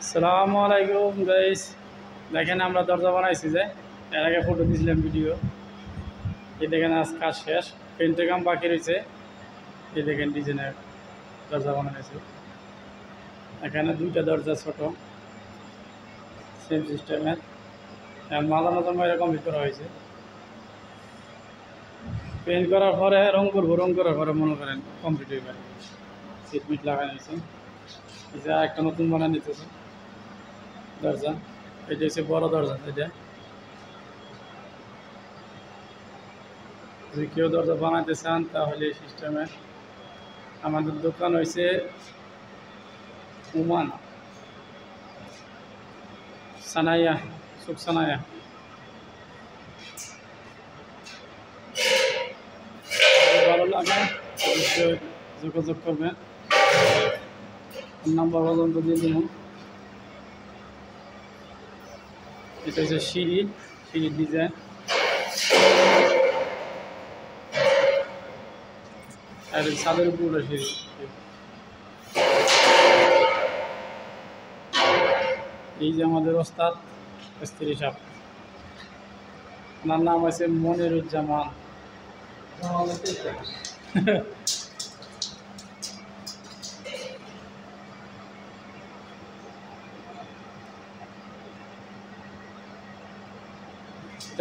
আসসালামু আলাইকুম গাইস, দেখেন আমরা দরজা বানাইছি যে এর আগে ফটো দিয়েছিলাম ভিডিও। এই দেখেন আজ কাজ শেষ, পেন্টের কাম বাকি রয়েছে। এই দেখেন ডিজাইনের দরজা বানাইছে। এখানে দুইটা দরজা ছোট সেম সিস্টেমের, মাঝে মাঝে এরকম ভিতরে হয়েছে। পেন্ট করার পরে রং করবো, রং করার পরে মনে করেন কমপ্লিট হয়ে যাবে। সিট মিট লাগাই নিয়েছে, এই যে একটা নতুন বানাই নিতেছে দরজা। এটা হচ্ছে বড় দরজা। এটা যদি কেউ দরজা বানাইতে চান তাহলে এই সিস্টেমে আমাদের দোকান হয়েছে ওমান সানাইয়া, সুখ সানাইয়া। ভালো লাগে অবশ্যই যোগাযোগ করবেন, নাম্বার পর্যন্ত দিয়ে দেবো। এটা হচ্ছে সিঁড়ির ডিজাইন। আর ছাদের উপরে সিঁড়ি। এই যে আমাদের ওস্তাদ মিস্ত্রি সাহেব, ওনার নাম আছে মনিরুজ্জামান।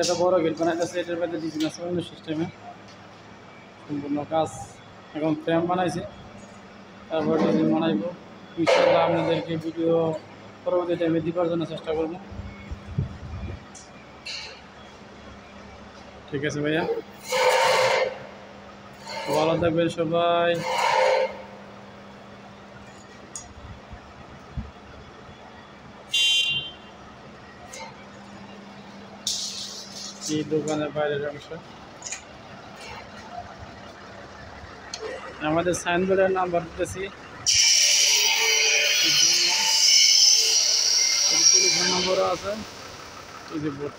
এটা বড় গেট বানাইতেছে, এটার মধ্যে ডিজাইন আছে অন্য সিস্টেমে। সম্পূর্ণ কাজ এখন ফ্রেম বানাইছে, তারপর ডিজাইন বানাইব। ইনশাআল্লাহ আপনাদেরকে ভিডিও পরবর্তী টাইমে দিবার জন্য চেষ্টা করব। ঠিক আছে ভাইয়া, ভালো থাকবেন সবাই। এই দোকানের বাইরের অংশ আমাদের সাইনবোর্ডের নাম্বার দিতেছি, টেলিফোন নম্বরও আছে। এই যে বোর্ড।